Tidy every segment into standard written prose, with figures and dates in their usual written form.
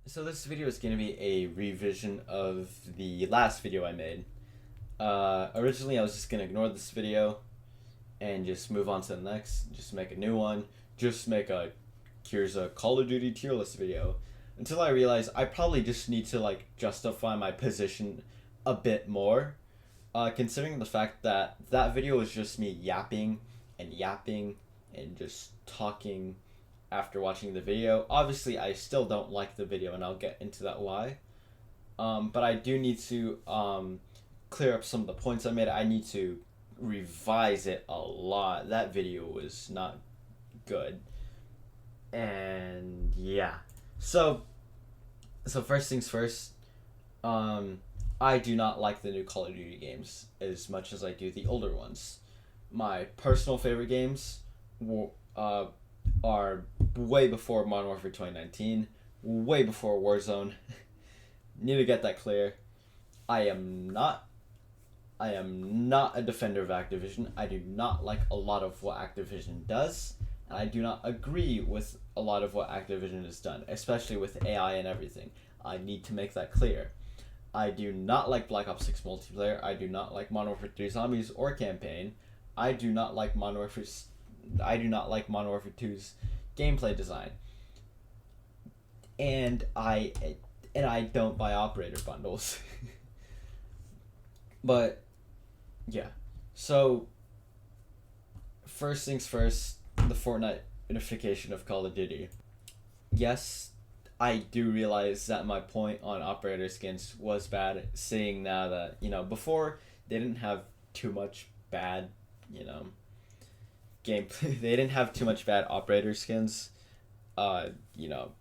So this video is going to be a revision of the last video I made. Originally I was just going to ignore this video and just move on to the next, just make a new one, just make a here's a Call of Duty tier list video, until I realized I probably just need to justify my position a bit more, considering the fact that that video was just me yapping and just talking after watching the video. Obviously, I still don't like the video, and I'll get into that why. But I do need to clear up some of the points I made. I need to revise it a lot. That video was not good. And yeah. So first things first, I do not like the new Call of Duty games as much as I do the older ones. My personal favorite games uh, are way before Modern Warfare 2019, way before Warzone. Need to get that clear. I am not a defender of Activision. I do not like a lot of what Activision does, and I do not agree with a lot of what Activision has done, especially with AI and everything. I need to make that clear. I do not like Black Ops 6 multiplayer. I do not like Modern Warfare 3 Zombies or campaign. I do not like Modern Warfare 2's gameplay design. And I don't buy operator bundles. But yeah. So first things first, the Fortnite-ification of Call of Duty. Yes, I do realize that my point on operator skins was bad, seeing now that, before they didn't have too much bad, gameplay. They didn't have too much bad operator skins, uh, you know,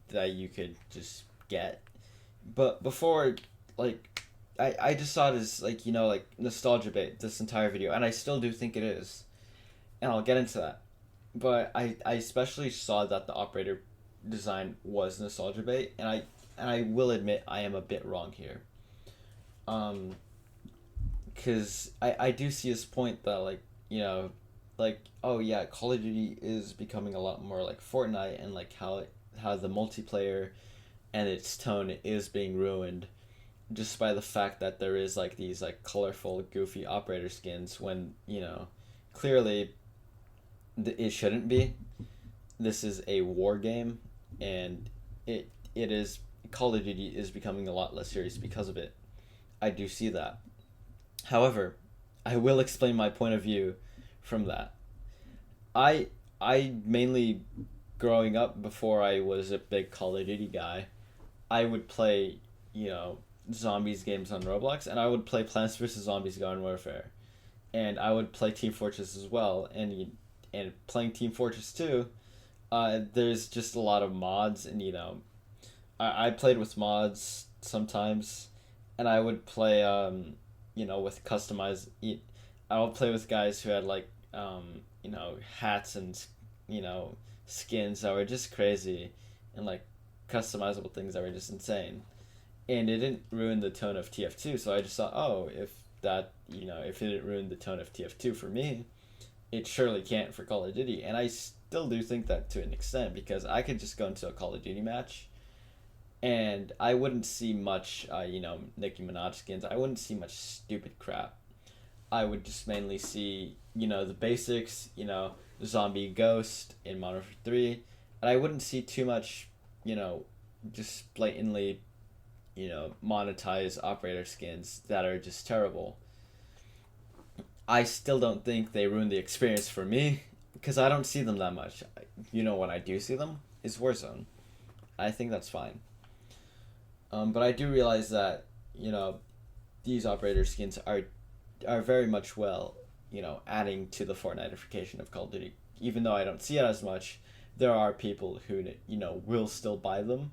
that you could just get. But before, I just saw it as, nostalgia bait this entire video, and I still do think it is. And I'll get into that. But I especially saw that the operator design was nostalgia bait, and I will admit I am a bit wrong here. Because I do see his point that, oh yeah, Call of Duty is becoming a lot more like Fortnite, and how the multiplayer and its tone is being ruined just by the fact that there is these colorful goofy operator skins when clearly it shouldn't be. This is a war game, and it is Call of Duty is becoming a lot less serious because of it. I do see that. However, I will explain my point of view from that. I mainly, growing up, before I was a big Call of Duty guy, I would play, zombies games on Roblox, and I would play Plants vs Zombies Garden Warfare, and I would play Team Fortress as well. And playing Team Fortress 2, there's just a lot of mods, and I played with mods sometimes, and I would play with customized. I would play with guys who had hats and skins that were just crazy, and customizable things that were just insane, and it didn't ruin the tone of TF2. So I just thought, oh, if it didn't ruin the tone of TF2 for me, it surely can't for Call of Duty. And I still do think that to an extent, because I could just go into a Call of Duty match and I wouldn't see much, Nicki Minaj skins. I wouldn't see much stupid crap. I would just mainly see, the basics, zombie ghost in Modern Warfare 3. And I wouldn't see too much, just blatantly, monetize operator skins that are just terrible. I still don't think they ruin the experience for me, because I don't see them that much. When I do see them is Warzone. I think that's fine. But I do realize that, these operator skins are very much adding to the Fortnite-ification of Call of Duty. Even though I don't see it as much, there are people who, will still buy them,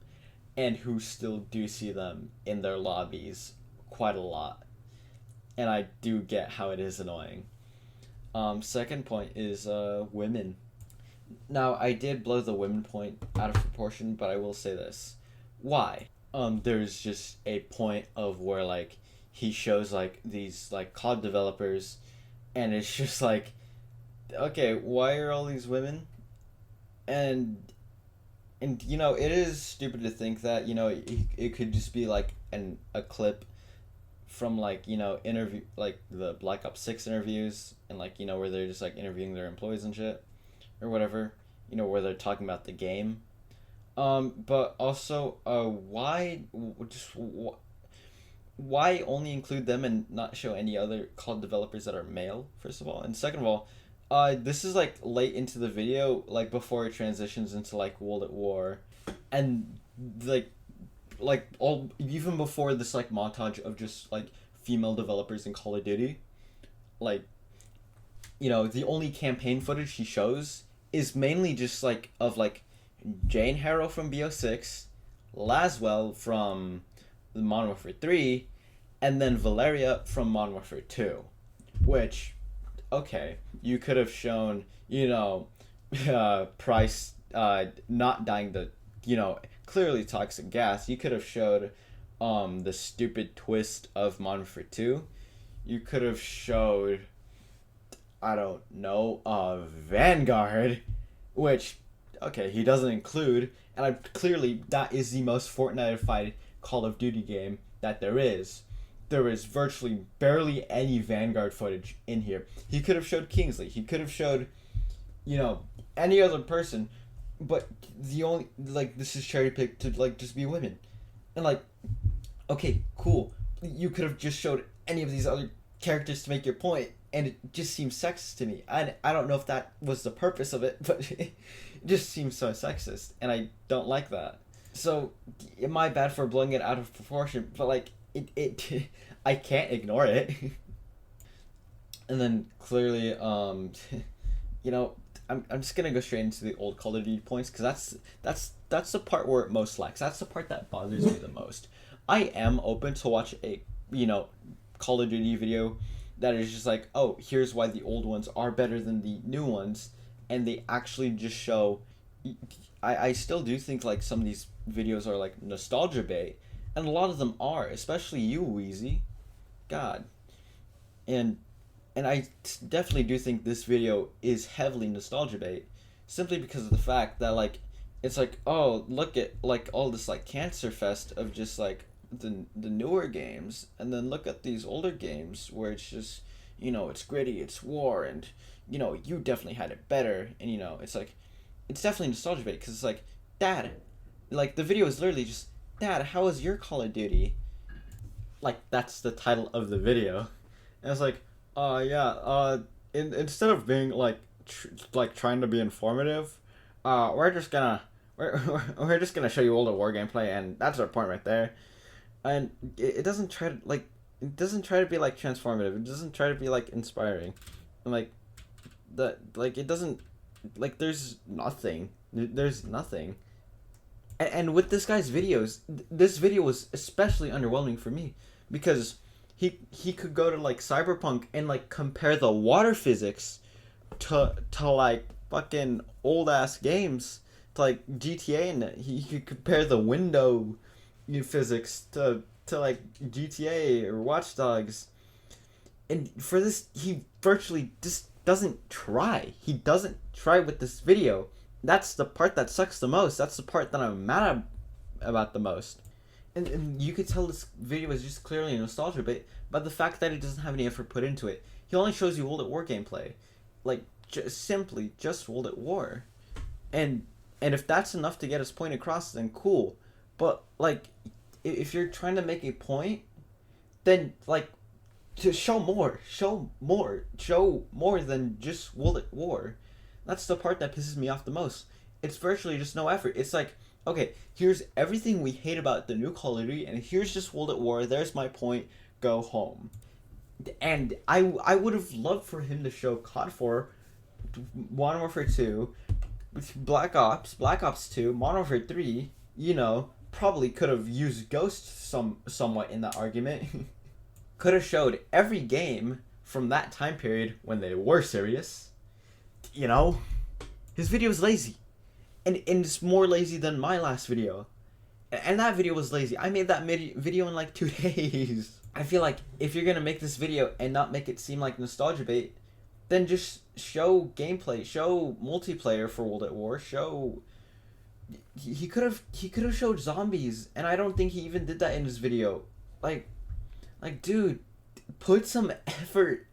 and who still do see them in their lobbies quite a lot. And I do get how it is annoying. Second point is women. Now, I did blow the women point out of proportion, but I will say this. Why? There's just a point of where he shows these COD developers, and it's just okay, why are all these women? And And you know, it is stupid to think that, you know, it could just be like a clip from, like, you know, interview, like the Black Ops 6 interviews, and, like, you know, where they're just like interviewing their employees and shit or whatever, you know, where they're talking about the game. But also, why only include them and not show any other COD developers that are male, first of all? And second of all, this is like late into the video, like before it transitions into like World at War, and like all even before this like montage of just like female developers in Call of Duty, like, you know, the only campaign footage he shows is mainly just like of like Jane Harrow from BO6, Laswell from the Modern Warfare 3, and then Valeria from Modern Warfare 2. Which, okay, you could have shown, you know, Price not dying the, you know, clearly toxic gas. You could have showed the stupid twist of Modern Warfare 2. You could have showed, I don't know, Vanguard, which, okay, he doesn't include, and clearly that is the most Fortnite-ified Call of Duty game that there is. There is virtually barely any Vanguard footage in here. He could have showed Kingsley. He could have showed, you know, any other person, but the only, like, this is cherry picked to, like, just be women. And, like, okay, cool. You could have just showed any of these other characters to make your point, and it just seems sexist to me. I don't know if that was the purpose of it, but it just seems so sexist, and I don't like that. So, my bad for blowing it out of proportion, but, like, it I can't ignore it. And then clearly, you know, I'm just gonna go straight into the old Call of Duty points, because that's the part where it most lacks. That's the part that bothers me the most. I am open to watch a, you know, Call of Duty video that is just like, oh, here's why the old ones are better than the new ones, and they actually just show. I still do think like some of these videos are like nostalgia bait, and a lot of them are, especially you, Wheezy. God. And I definitely do think this video is heavily nostalgia bait, simply because of the fact that, like, it's like, oh, look at like all this like cancer fest of just like the newer games, and then look at these older games where it's just, you know, it's gritty, it's war, and, you know, you definitely had it better. And, you know, it's like, it's definitely nostalgia bait, because it's like, Dad, like, the video is literally just, Dad, how was your Call of Duty? Like, that's the title of the video. And it's like, instead of being like like trying to be informative, we're just gonna we're just gonna show you older war gameplay, and that's our point right there. And it doesn't try to like, it doesn't try to be like transformative. It doesn't try to be like inspiring, and like it doesn't, like, there's nothing. There's nothing. And with this guy's videos, this video was especially underwhelming for me, because he could go to like Cyberpunk and like compare the water physics to like fucking old ass games, to like GTA, and he could compare the window physics to like GTA or Watch Dogs. And for this, he virtually just doesn't try. He doesn't try with this video. That's the part that sucks the most. That's the part that I'm mad about the most. And you could tell this video is just clearly a nostalgia bait by the fact that it doesn't have any effort put into it. He only shows you World at War gameplay. Like, simply just World at War. And if that's enough to get his point across, then cool. But, like, if you're trying to make a point, then, like, to show more than just World at War. That's the part that pisses me off the most. It's virtually just no effort. It's like, okay, here's everything we hate about the new Call of Duty, and here's just World at War. There's my point. Go home. And I would have loved for him to show COD 4, Modern Warfare 2, Black Ops 2, Modern Warfare 3. You know, probably could have used Ghost somewhat in that argument. Could have showed every game from that time period when they were serious. You know, his video is lazy, and it's more lazy than my last video, and that video was lazy. I made that video in like 2 days. I feel like if you're gonna make this video and not make it seem like nostalgia bait, then just show gameplay, show multiplayer for World at War, show he could have showed zombies, and I don't think he even did that in his video. Like dude, put some effort.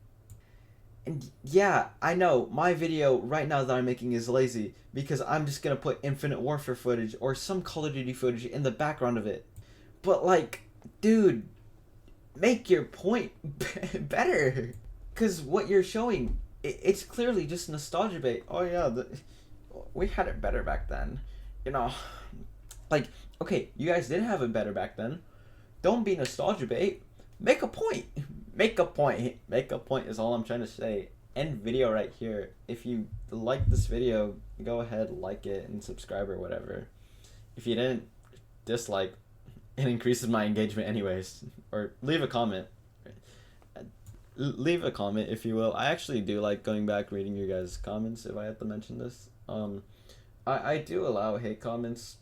And yeah, I know my video right now that I'm making is lazy because I'm just gonna put Infinite Warfare footage or some Call of Duty footage in the background of it. But like, dude, make your point better. Cause what you're showing, it's clearly just nostalgia bait. Oh yeah, we had it better back then, you know. Like, okay, you guys did have it better back then. Don't be nostalgia bait. Make a point. Make a point. Make a point is all I'm trying to say. End video right here. If you like this video, go ahead, like it, and subscribe or whatever. If you didn't, dislike. It increases my engagement anyways. Or leave a comment. Leave a comment if you will. I actually do like going back reading your guys' comments if I have to mention this. I do allow hate comments.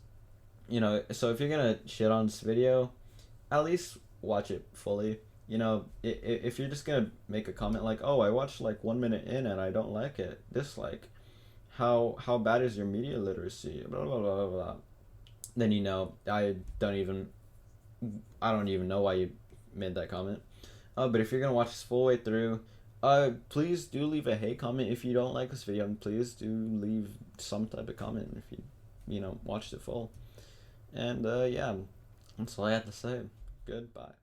You know, so if you're gonna shit on this video, at least watch it fully. You know, if you're just gonna make a comment like, "Oh, I watched like 1 minute in and I don't like it," dislike. How bad is your media literacy? Blah blah blah blah blah. Then you know, I don't even know why you made that comment. But if you're gonna watch this full way through, please do leave a hate comment if you don't like this video, and please do leave some type of comment if you know watched it full. And yeah, that's all I have to say. Goodbye.